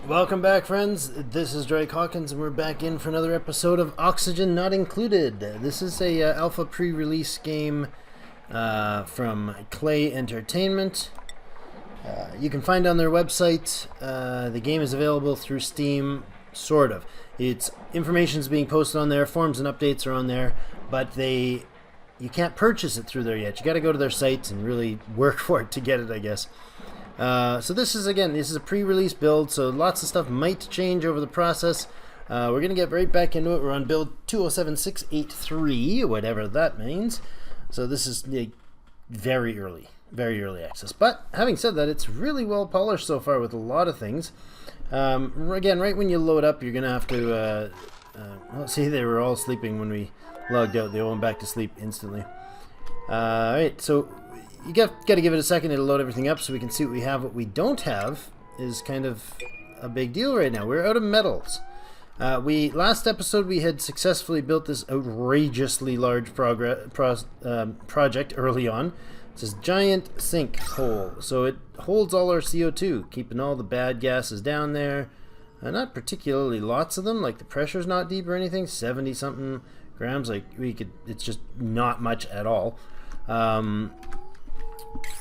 Welcome back, friends. This is Drake-Hawkins, and we're back in for another episode of Oxygen Not Included. This is a alpha pre-release game from Clay Entertainment. You can find on their website. The game is available through Steam, sort of. Its information is being posted on there. Forms and updates are on there, but you can't purchase it through there yet. You got to go to their site and really work for it to get it, I guess. So this is a pre-release build, so lots of stuff might change over the process. We're going to get right back into it. We're on build 207683, whatever that means. So this is very early access. But having said that, it's really well polished so far with a lot of things. Again, right when you load up, you're going to have to... well, see, they were all sleeping when we logged out. They all went back to sleep instantly. Alright, so... You got to give it a second to load everything up so we can see what we have. What we don't have is kind of a big deal right now. We're out of metals. Last episode we had successfully built this outrageously large project early on. It's this giant sink hole. So it holds all our CO2, keeping all the bad gases down there. Not particularly lots of them, like the pressure's not deep or anything. 70 something grams, it's just not much at all.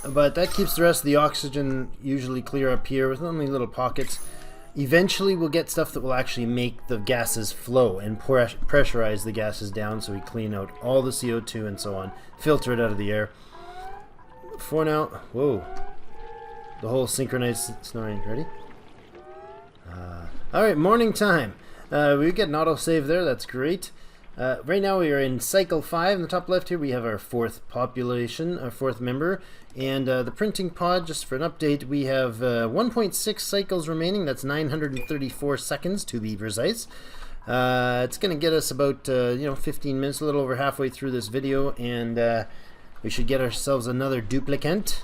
But that keeps the rest of the oxygen usually clear up here with only little pockets. Eventually we'll get stuff that will actually make the gases flow and pressurize the gases down, so we clean out all the CO2 and so on, filter it out of the air. For now, whoa, the whole synchronized snoring. Ready? Alright, morning time. We get an autosave there, that's great. Right now we are in cycle 5. In the top left here we have our fourth population, our fourth member, and the printing pod, just for an update, we have 1.6 cycles remaining. That's 934 seconds to be precise. It's going to get us about 15 minutes, a little over halfway through this video, and we should get ourselves another duplicant.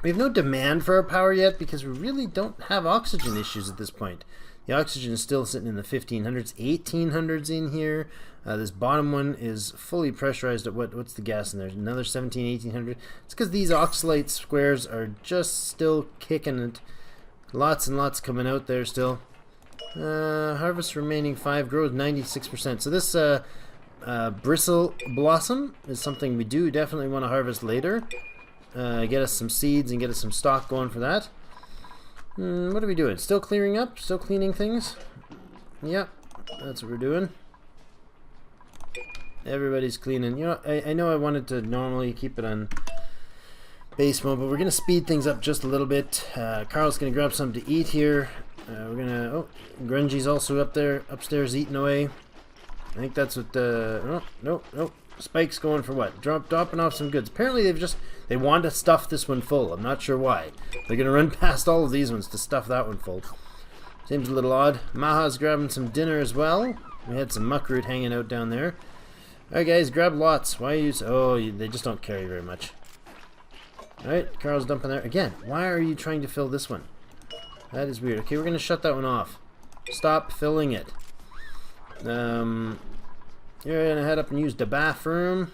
We have no demand for our power yet because we really don't have oxygen issues at this point. The oxygen is still sitting in the 1500s, 1800s in here. This bottom one is fully pressurized at what's the gas in there? Another 17, 1800. It's because these oxalate squares are just still kicking it. Lots and lots coming out there still. Harvest remaining 5, grows 96%. So this bristle blossom is something we do definitely want to harvest later. Get us some seeds and get us some stock going for that. What are we doing? Still clearing up? Still cleaning things? Yep, that's what we're doing. Everybody's cleaning. You know, I know I wanted to normally keep it on base mode, but we're going to speed things up just a little bit. Carl's going to grab something to eat here. We're going to... Oh, Grungy's also up there, upstairs, eating away. I think that's what... No. Spike's going for what? Dropping off some goods. Apparently they want to stuff this one full. I'm not sure why. They're going to run past all of these ones to stuff that one full. Seems a little odd. Maha's grabbing some dinner as well. We had some muckroot hanging out down there. Alright guys, grab lots. Why are you... Oh, they just don't carry very much. Alright, Carl's dumping there. Again, why are you trying to fill this one? That is weird. Okay, we're going to shut that one off. Stop filling it. You're going to head up and use the bathroom.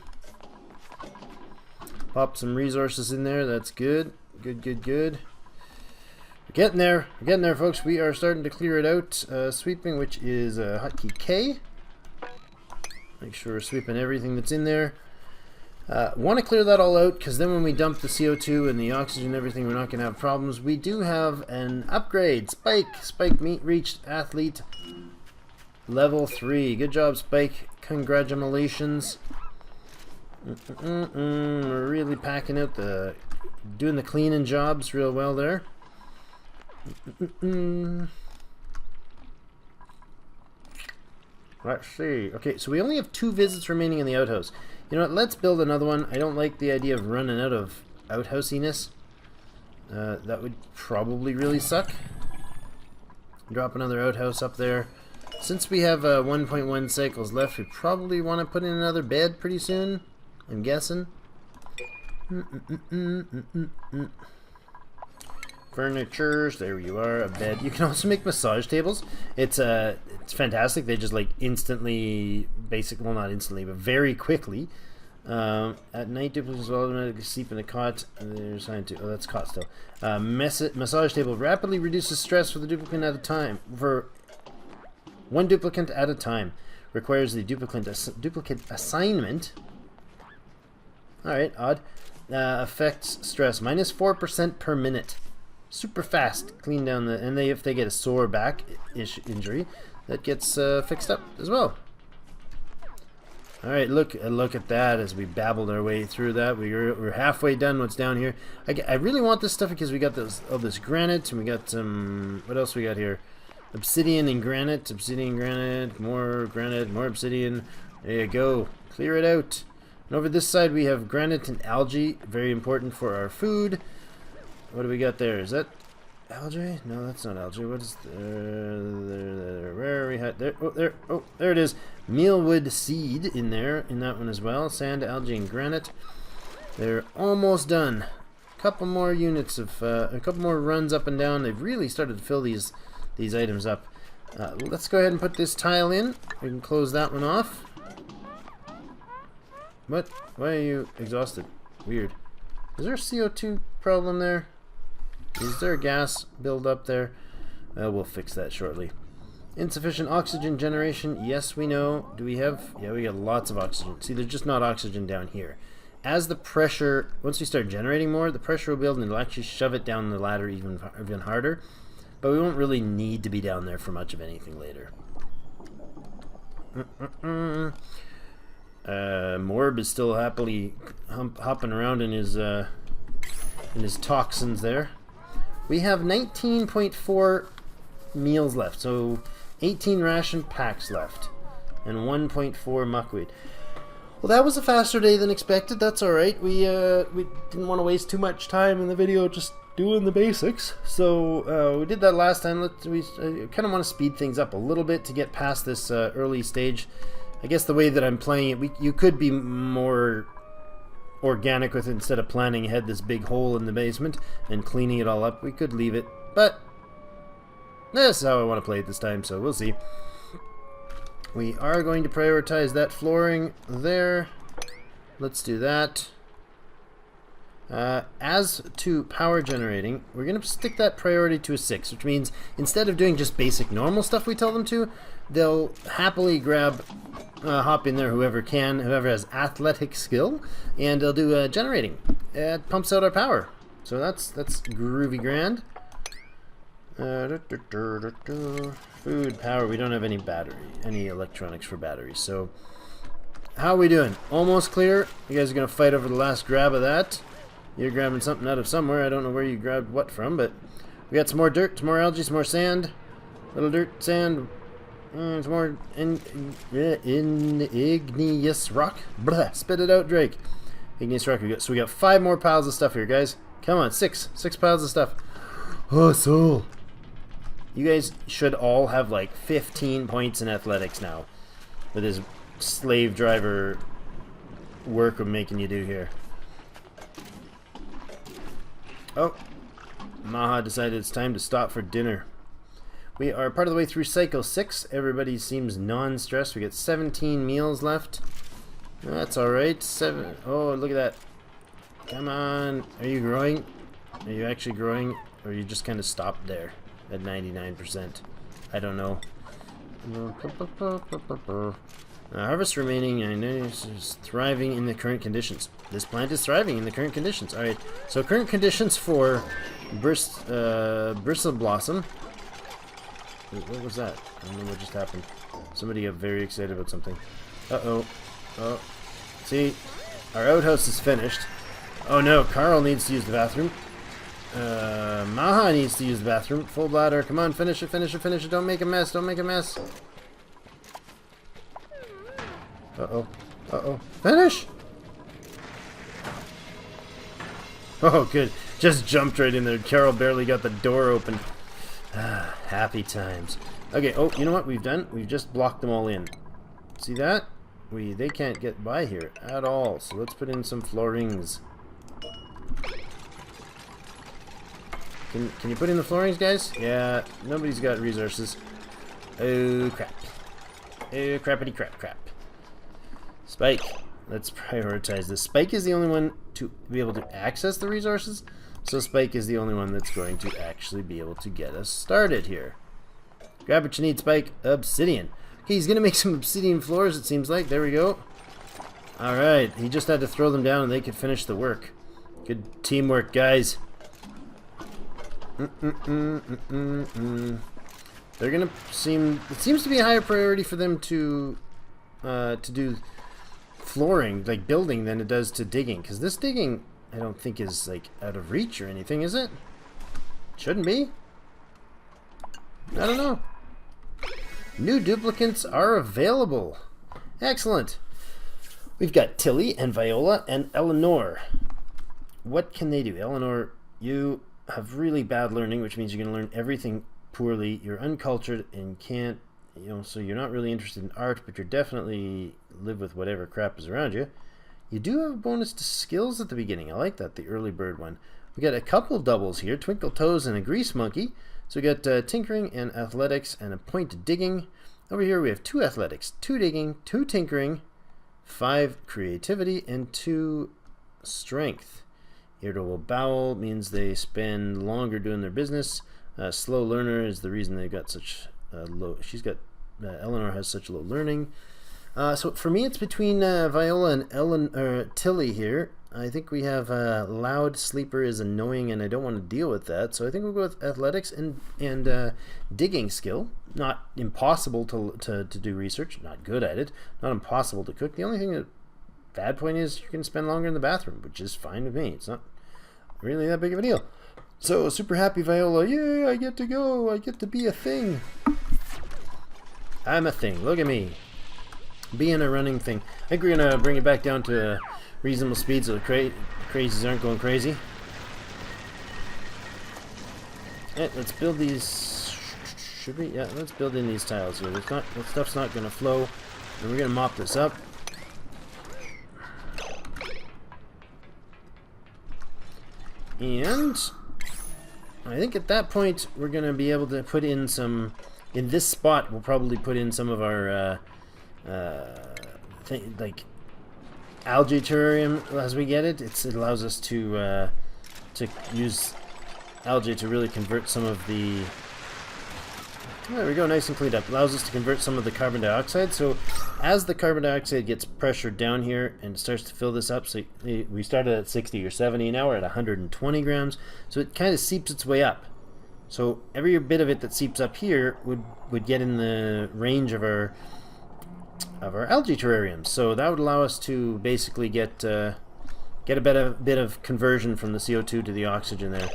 Pop some resources in there. That's good. Good. We're getting there. We're getting there, folks. We are starting to clear it out. Sweeping, which is hotkey K. Make sure we're sweeping everything that's in there. Want to clear that all out, because then when we dump the CO2 and the oxygen and everything, we're not going to have problems. We do have an upgrade. Spike meet reached athlete level 3. Good job, Spike. Congratulations. We're really packing out doing the cleaning jobs real well there. Let's see. Okay, so we only have 2 visits remaining in the outhouse. You know what? Let's build another one. I don't like the idea of running out of outhousiness. That would probably really suck. Drop another outhouse up there. Since we have 1.1 cycles left, we probably want to put in another bed pretty soon. I'm guessing. Furnitures, there you are, a bed. You can also make massage tables. It's fantastic. They just like instantly, well, not instantly, but very quickly At night, duplicates will automatically sleep in a cot. They're assigned to. Oh, that's cot still. Massage table rapidly reduces stress for the duplicant at a time. For one duplicant at a time. Requires the duplicate assignment. Alright, odd. Affects stress. Minus 4% per minute. Super fast. Clean down the... And if they get a sore back injury, that gets fixed up as well. Alright, look at that as we babbled our way through that. We're halfway done what's down here. I really want this stuff because we got this granite, and we got some... What else we got here? Obsidian and granite. Obsidian, granite, more obsidian. There you go. Clear it out. And over this side we have granite and algae. Very important for our food. What do we got there? Is that algae? No, that's not algae. What is there? Where are we at? There. Oh, there. Oh, there it is. Mealwood seed in there, in that one as well. Sand, algae, and granite. They're almost done. A couple more units of, a couple more runs up and down. They've really started to fill these items up. Let's go ahead and put this tile in. We can close that one off. What? Why are you exhausted? Weird. Is there a CO2 problem there? Is there a gas build-up there? We'll fix that shortly. Insufficient oxygen generation. Yes, we know. Do we have... Yeah, we got lots of oxygen. See, there's just not oxygen down here. As the pressure... Once we start generating more, the pressure will build and it'll actually shove it down the ladder even harder. But we won't really need to be down there for much of anything later. Morb is still happily hopping around in his toxins there. We have 19.4 meals left, so 18 ration packs left, and 1.4 muckweed. Well, that was a faster day than expected. That's all right. We didn't want to waste too much time in the video just doing the basics, so we did that last time. We kind of want to speed things up a little bit to get past this early stage. I guess the way that I'm playing it, you could be more organic with it. Instead of planning ahead this big hole in the basement and cleaning it all up, we could leave it, but this is how I want to play it this time, so we'll see. We are going to prioritize that flooring there. Let's do that. As to power generating, we're going to stick that priority to a 6, which means instead of doing just basic normal stuff we tell them to, they'll happily hop in there, whoever has athletic skill, and they'll do generating. It pumps out our power. So that's groovy grand. Food, power, we don't have any electronics for batteries, so how are we doing? Almost clear. You guys are going to fight over the last grab of that. You're grabbing something out of somewhere. I don't know where you grabbed what from, but we got some more dirt, some more algae, some more sand. Little dirt, sand, some more igneous rock. Blah, spit it out, Drake. Igneous rock. So we got 5 more piles of stuff here, guys. Come on, 6 piles of stuff. Hustle. You guys should all have like 15 points in athletics now with this slave driver work I'm making you do here. Oh, Maha decided it's time to stop for dinner. We are part of the way through cycle 6. Everybody seems non-stressed. We got 17 meals left. That's alright. 7. Oh, look at that. Come on. Are you growing? Are you actually growing? Or you just kind of stopped there at 99%? I don't know. Harvest remaining, I know is thriving in the current conditions. This plant is thriving in the current conditions. Alright, so current conditions for bristle blossom. What was that? I don't know what just happened. Somebody got very excited about something. Uh-oh. Oh. See, our outhouse is finished. Oh no, Carl needs to use the bathroom. Maha needs to use the bathroom. Full bladder. Come on, finish it, finish it, finish it. Don't make a mess, don't make a mess. Uh-oh. Uh-oh. Finish! Oh, good. Just jumped right in there. Carol barely got the door open. Ah, happy times. Okay, oh, you know what we've done? We've just blocked them all in. See that? They can't get by here at all. So let's put in some floorings. Can you put in the floorings, guys? Yeah, nobody's got resources. Oh, crap. Oh, crappity crap crap. Spike. Let's prioritize this. Spike is the only one to be able to access the resources, so Spike is the only one that's going to actually be able to get us started here. Grab what you need, Spike. Obsidian. Okay, he's going to make some obsidian floors, it seems like. There we go. Alright, he just had to throw them down and they could finish the work. Good teamwork, guys. They're going to seem... It seems to be a higher priority for them to do flooring, like building, than it does to digging. Because this digging, I don't think is like out of reach or anything, is it? Shouldn't be. I don't know. New duplicates are available. Excellent. We've got Tilly and Viola and Eleanor. What can they do? Eleanor, you have really bad learning, which means you're going to learn everything poorly. You're uncultured and can't, so you're not really interested in art, but you're definitely live with whatever crap is around you. You do have a bonus to skills at the beginning. I like that, the early bird one. We got a couple doubles here, Twinkle Toes and a Grease Monkey. So we got tinkering and athletics and a point to digging. Over here we have 2 athletics, 2 digging, 2 tinkering, 5 creativity, and 2 strength. Irritable bowel means they spend longer doing their business. Slow learner is the reason they've got such low. Eleanor has such low learning. So for me, it's between Viola and Tilly here. I think we have loud sleeper is annoying, and I don't want to deal with that. So I think we'll go with athletics and digging skill. Not impossible to do research. Not good at it. Not impossible to cook. The only thing that bad point is you can spend longer in the bathroom, which is fine with me. It's not really that big of a deal. So super happy Viola. Yay! I get to go. I get to be a thing. I'm a thing. Look at me. Being a running thing. I think we're going to bring it back down to a reasonable speed so the crazies aren't going crazy. Alright, let's build these. Should we? Yeah, let's build in these tiles here. That stuff's not going to flow. And we're going to mop this up. And I think at that point we're going to be able to put in some... In this spot, we'll probably put in some of our... like algae terrarium as we get it. It allows us to use algae to really convert some of the... There we go, nice and cleaned up. Allows us to convert some of the carbon dioxide. So as the carbon dioxide gets pressured down here and starts to fill this up, so we started at 60 or 70, now we're at 120 grams. So it kind of seeps its way up. So every bit of it that seeps up here would get in the range of our algae terrariums. So that would allow us to basically get a bit of conversion from the CO2 to the oxygen there.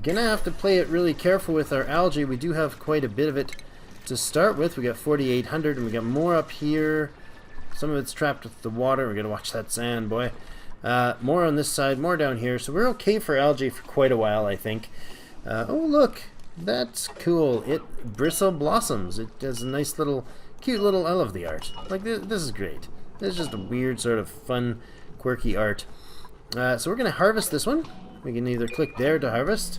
Gonna have to play it really careful with our algae. We do have quite a bit of it to start with. We got 4,800 and we got more up here. Some of it's trapped with the water. We're gonna watch that sand, boy. More on this side, more down here. So we're okay for algae for quite a while, I think. Oh look, that's cool. It bristle blossoms. It has a nice little cute little... I love the art. Like, this is great. This is just a weird sort of fun, quirky art. So we're going to harvest this one. We can either click there to harvest,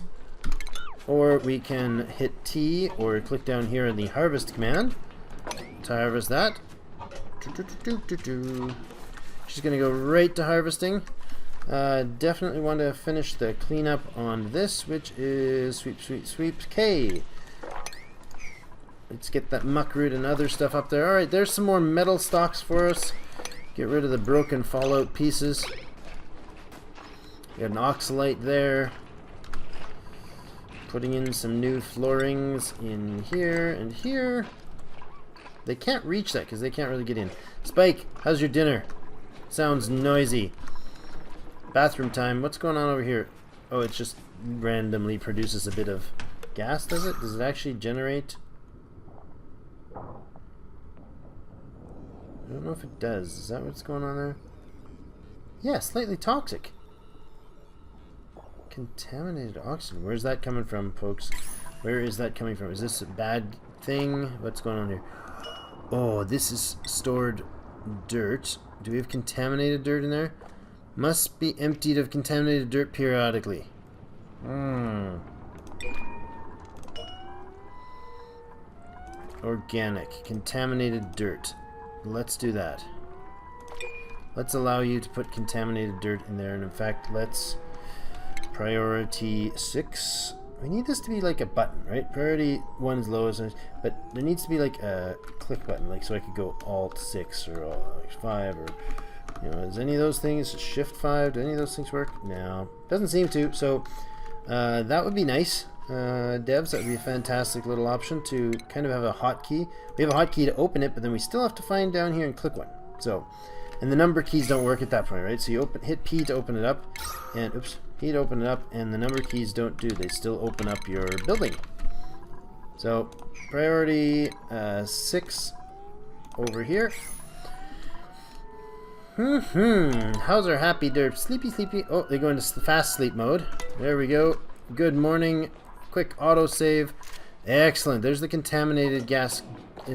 or we can hit T, or click down here in the harvest command to harvest that. She's going to go right to harvesting. Definitely want to finish the cleanup on this, which is sweep K. Let's get that muckroot and other stuff up there. Alright, there's some more metal stocks for us. Get rid of the broken fallout pieces. Got an oxalite there. Putting in some new floorings in here and here. They can't reach that because they can't really get in. Spike, how's your dinner? Sounds noisy. Bathroom time. What's going on over here? Oh, it just randomly produces a bit of gas, does it? Does it actually generate... I don't know if it does. Is that what's going on there? Yeah, slightly toxic. Contaminated oxygen. Where's that coming from, folks? Where is that coming from? Is this a bad thing? What's going on here? Oh, this is stored dirt. Do we have contaminated dirt in there? Must be emptied of contaminated dirt periodically. Organic. Contaminated dirt. Let's do that. let's allow you to put contaminated dirt in there. And in fact, let's priority 6. We need this to be like a button, right? Priority 1 is lowest, but there needs to be like a click button, like so I could go Alt 6 or Alt 5 or, you know, is any of those things, Shift 5, do any of those things work? No, doesn't seem to. So that would be nice. Devs, that would be a fantastic little option to kind of have a hotkey. We have a hotkey to open it, but then we still have to find down here and click one. So, and the number keys don't work at that point, right? So you hit P to open it up, and oops, P to open it up, and the number keys don't do. They still open up your building. So priority 6 over here. How's our happy derp? Sleepy, sleepy. Oh, they go into fast sleep mode. There we go. Good morning. Quick autosave. Excellent. There's the contaminated gas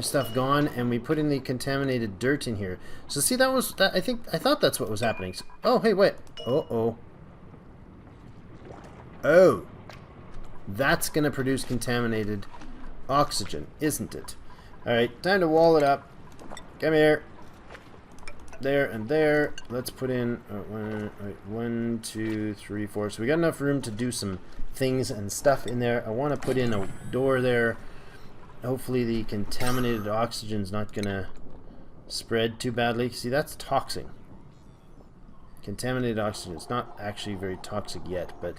stuff gone, and we put in the contaminated dirt in here. So see, that was that. I thought that's what was happening. Oh, hey, wait. Oh, that's gonna produce contaminated oxygen, isn't it? All right, time to wall it up. Come here. There and there. Let's put in 1, 2, 3, 4. So we got enough room to do some things and stuff in there. I want to put in a door there. Hopefully the contaminated oxygen is not gonna spread too badly. See, that's toxic. Contaminated oxygen. It's not actually very toxic yet, but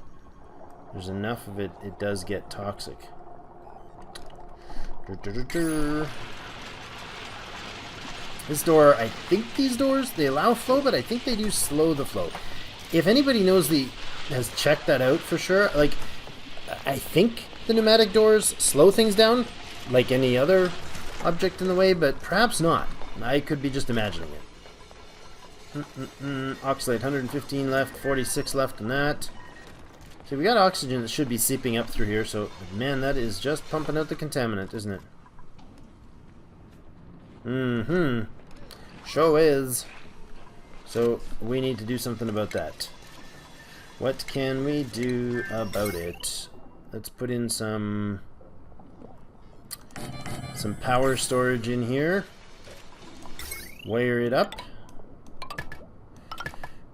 there's enough of it. It does get toxic. This door, I think these doors, they allow flow, but I think they do slow the flow. If anybody has checked that out for sure, like, I think the pneumatic doors slow things down, like any other object in the way, but perhaps not. I could be just imagining it. Oxalate, 115 left, 46 left on that. So we got oxygen that should be seeping up through here, so, man, that is just pumping out the contaminant, isn't it? Sure is. So we need to do something about that. What can we do about it? Let's put in some power storage in here. Wire it up.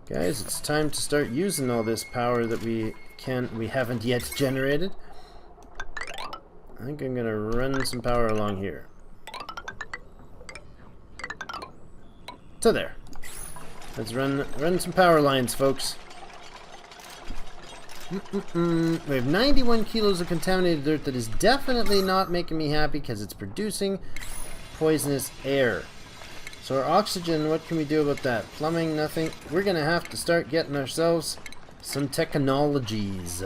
Guys, it's time to start using all this power that we haven't yet generated. I think I'm gonna run some power along here. So there. Let's run some power lines, folks. We have 91 kilos of contaminated dirt that is definitely not making me happy because it's producing poisonous air. So our oxygen, what can we do about that? Plumbing, nothing. We're going to have to start getting ourselves some technologies.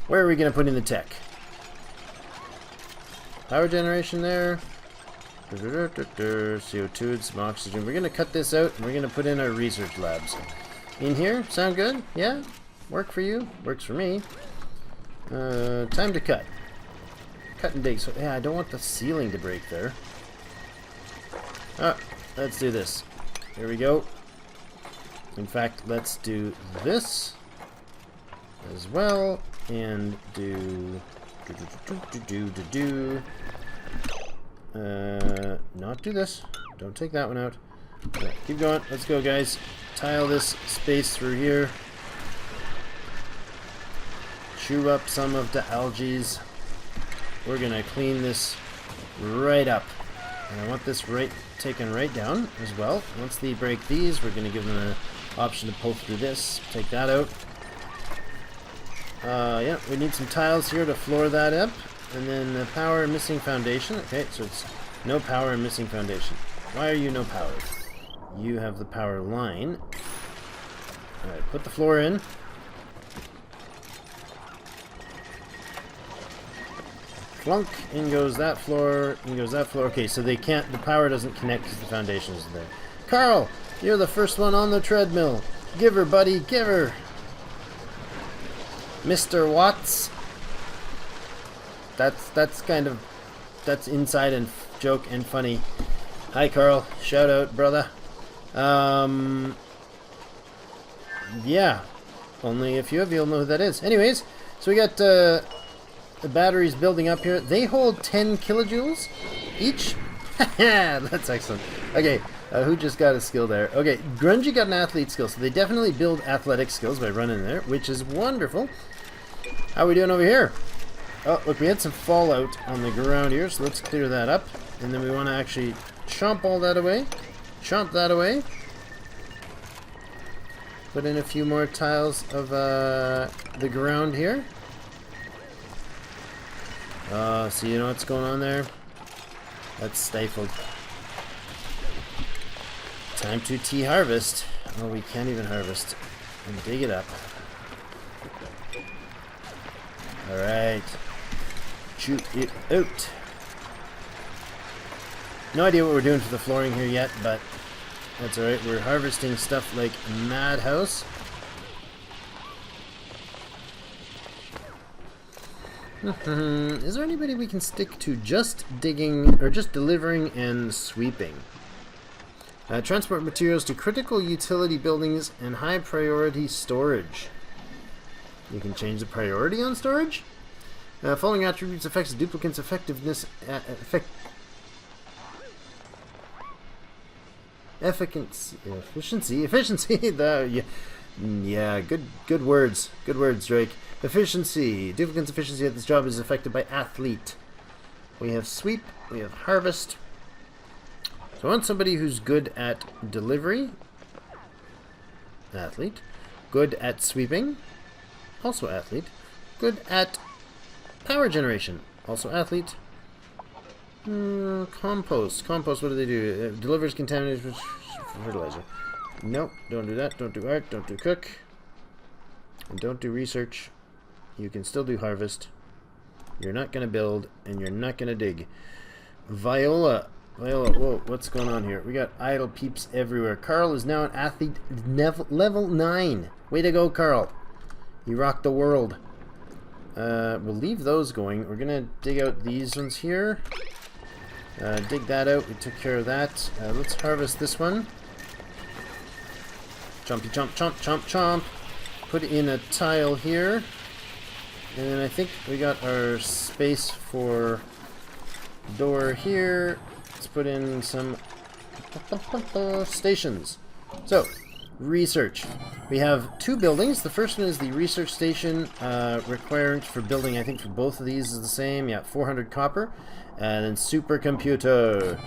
Where are we going to put in the tech? Power generation there. CO2 and some oxygen. We're going to cut this out and we're going to put in our research labs. In here? Sound good? Yeah? Work for you? Works for me. Time to cut. Cut and dig. So, yeah, I don't want the ceiling to break there. Let's do this. Here we go. In fact, let's do this as well. And do... not do this. Don't take that one out. Right, keep going. Let's go, guys. Tile this space through here. Chew up some of the algae. We're gonna clean this right up. And I want this taken right down as well. Once they break these, we're gonna give them an option to pull through this. Take that out. Yeah, we need some tiles here to floor that up. And then the power and missing foundation. Okay, so it's no power and missing foundation. Why are you no power? You have the power line. Alright, put the floor in. Flunk, in goes that floor, in goes that floor. Okay, so the power doesn't connect because the foundation is there. Carl, you're the first one on the treadmill. Give her, buddy, give her. Mr. Watts. That's inside and joke and funny. Hi, Carl. Shout out, brother. Yeah. Only a few of you'll know who that is. Anyways, so we got the batteries building up here. They hold 10 kilojoules each. Yeah, that's excellent. Okay, who just got a skill there? Okay, Grungy got an athlete skill, so they definitely build athletic skills by running there, which is wonderful. How are we doing over here? Oh, look, we had some fallout on the ground here, so let's clear that up. And then we want to actually chomp all that away. Chomp that away. Put in a few more tiles of the ground here. So you know what's going on there? That's stifled. Time to harvest. Oh, we can't even harvest. And dig it up. Alright. Shoot it out. No idea what we're doing for the flooring here yet, but that's alright. We're harvesting stuff like Madhouse. Is there anybody we can stick to just digging, or just delivering and sweeping? Transport materials to critical utility buildings and high priority storage. You can change the priority on storage. Following attributes affects duplicants' effectiveness. Efficiency. Yeah. Good words. Good words, Drake. Efficiency. Duplicants' efficiency at this job is affected by athlete. We have sweep. We have harvest. So I want somebody who's good at delivery. Athlete. Good at sweeping. Also athlete. Good at power generation. Also athlete. Compost. Compost, what do they do? Delivers contaminated fertilizer. Nope, don't do that. Don't do art. Don't do cook. And don't do research. You can still do harvest. You're not going to build, and you're not going to dig. Viola. Viola, whoa, what's going on here? We got idle peeps everywhere. Carl is now an athlete level 9. Way to go, Carl. You rocked the world. We'll leave those going. We're going to dig out these ones here. Dig that out. We took care of that. Let's harvest this one. Chompy chomp, chomp, chomp, chomp. Put in a tile here. And then I think we got our space for door here. Let's put in some stations. So, research. We have 2 buildings. The first one is the research station. Required for building, I think for both of these is the same. Yeah, 400 copper. And then supercomputer.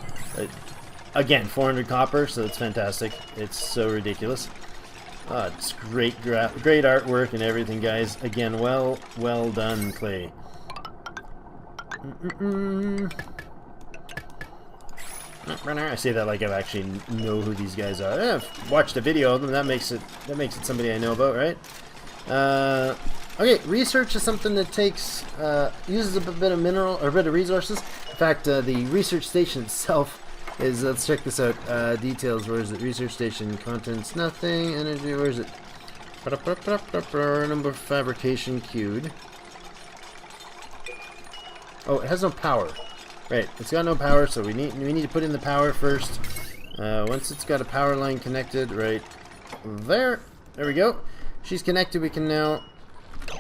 Again, 400 copper, so it's fantastic. It's so ridiculous. It's great artwork and everything, guys. Again, well done, Clay. I say that like I actually know who these guys are. I've watched a video of them. That makes it somebody I know about, right? Okay, research is something that takes uses a bit of mineral or a bit of resources. In fact, the research station itself is. Let's check this out. Details. Where is it? Research station contents. Nothing. Energy. Where is it? Number of fabrication queued. Oh, it has no power. Right, it's got no power, so we need to put in the power first. Once it's got a power line connected, right there we go. She's connected. We can now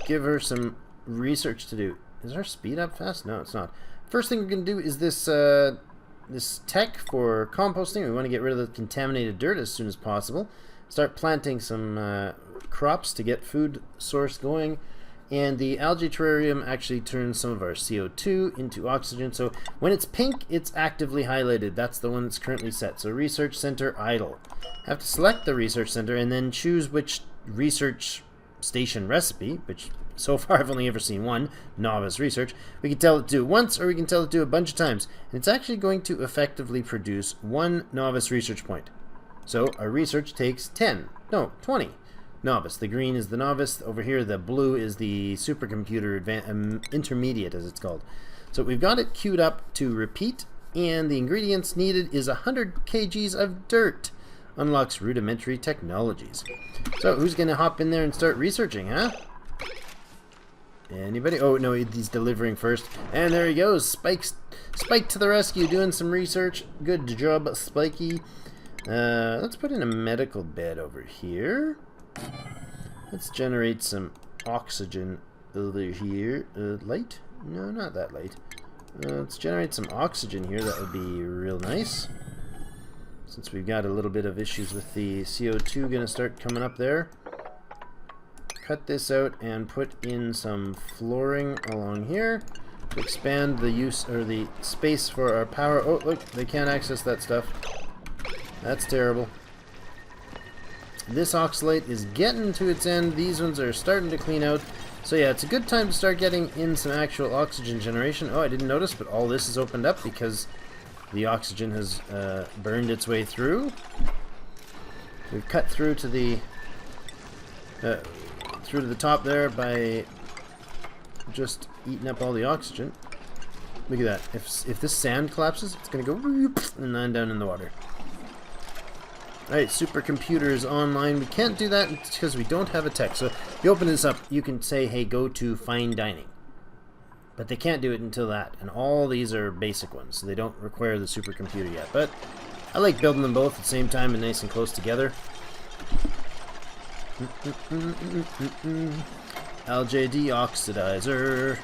give her some research to do. Is her speed up fast? No, it's not. First thing we're gonna do is this this tech for composting. We want to get rid of the contaminated dirt as soon as possible. Start planting some crops to get food source going. And the algae terrarium actually turns some of our CO2 into oxygen. So when it's pink, it's actively highlighted. That's the one that's currently set. So research center idle. Have to select the research center and then choose which research station recipe, which so far I've only ever seen one, novice research. We can tell it to do it once, or we can tell it to do it a bunch of times. And it's actually going to effectively produce 1 novice research point. So our research takes 20. Novice. The green is the novice. Over here, the blue is the supercomputer intermediate, as it's called. So we've got it queued up to repeat, and the ingredients needed is 100 kgs of dirt. Unlocks rudimentary technologies. So who's going to hop in there and start researching, huh? Anybody? Oh, no, he's delivering first. And there he goes. Spike to the rescue, doing some research. Good job, Spikey. Let's put in a medical bed over here. Let's generate some oxygen over here. Light? No, not that light. Let's generate some oxygen here. That would be real nice. Since we've got a little bit of issues with the CO2 going to start coming up there. Cut this out and put in some flooring along here to expand the use or the space for our power. Oh, look, they can't access that stuff. That's terrible. This oxalate is getting to its end. These ones are starting to clean out. So yeah, it's a good time to start getting in some actual oxygen generation. Oh, I didn't notice, but all this is opened up because the oxygen has burned its way through. We've cut through to the top there by just eating up all the oxygen. Look at that. If this sand collapses, it's going to go and land down in the water. Alright, supercomputer is online. We can't do that because we don't have a tech. So if you open this up, you can say, hey, go to fine dining. But they can't do it until that. And all these are basic ones, so they don't require the supercomputer yet. But I like building them both at the same time and nice and close together. LJD oxidizer.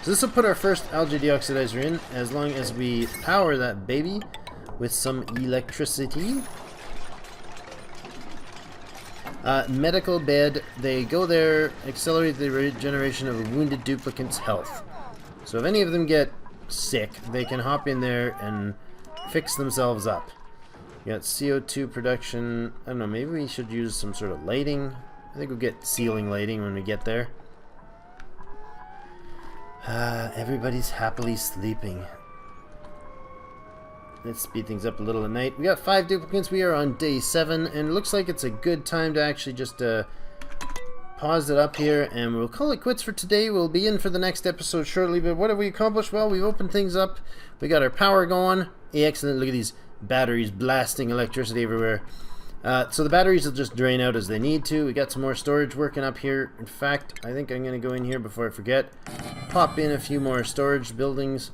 So this will put our first LJD oxidizer in as long as we power that baby with some electricity. Medical bed, they go there, accelerate the regeneration of wounded duplicants' health. So if any of them get sick, they can hop in there and fix themselves up. You got CO2 production. I don't know, maybe we should use some sort of lighting. I think we'll get ceiling lighting when we get there. Everybody's happily sleeping. Let's speed things up a little at night. We got 5 duplicates. We are on day 7, and it looks like it's a good time to actually just pause it up here, and we'll call it quits for today. We'll be in for the next episode shortly, but what have we accomplished? Well, we've opened things up. We got our power going. Excellent. Look at these batteries blasting electricity everywhere. So the batteries will just drain out as they need to. We got some more storage working up here. In fact, I think I'm going to go in here before I forget. Pop in a few more storage buildings.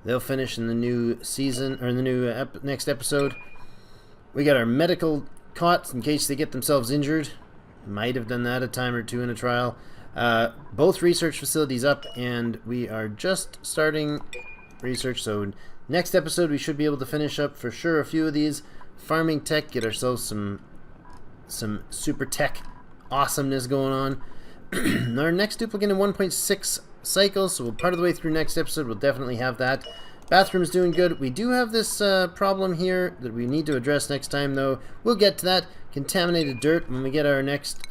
They'll finish in the new season, or in the new next episode. We got our medical cots in case they get themselves injured. Might have done that a time or two in a trial. Both research facilities up, and we are just starting research. So next episode we should be able to finish up for sure a few of these. Farming tech, get ourselves some super tech awesomeness going on. Our next duplicate in 1.6 cycles, so part of the way through next episode we'll definitely have that. Bathroom's doing good. We do have this problem here that we need to address next time, though. We'll get to that. Contaminated dirt. When we get our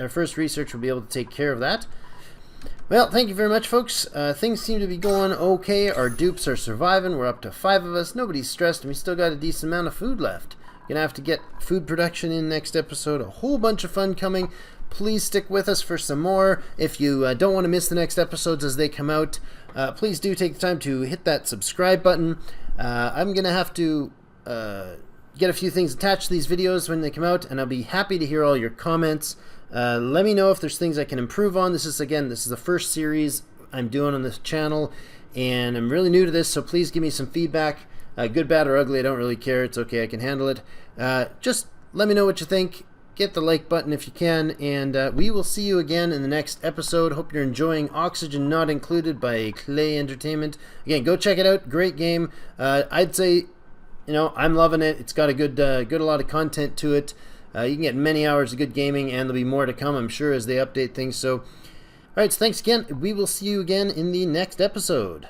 first research, we'll be able to take care of that. Well, thank you very much, folks. Things seem to be going okay. Our dupes are surviving. We're up to 5 of us. Nobody's stressed, and we still got a decent amount of food left. Gonna have to get food production in next episode. A whole bunch of fun coming. Please stick with us for some more. If you don't want to miss the next episodes as they come out, please do take the time to hit that subscribe button. I'm going to have to get a few things attached to these videos when they come out, and I'll be happy to hear all your comments. Let me know if there's things I can improve on. This is the first series I'm doing on this channel, and I'm really new to this, so please give me some feedback. Good, bad, or ugly, I don't really care. It's okay, I can handle it. Just let me know what you think. Get the like button if you can, and we will see you again in the next episode. Hope you're enjoying Oxygen Not Included by Clay Entertainment. Again, go check it out. Great game. I'd say, I'm loving it. It's got a lot of content to it. You can get many hours of good gaming, and there'll be more to come, I'm sure, as they update things. So, all right, so thanks again. We will see you again in the next episode.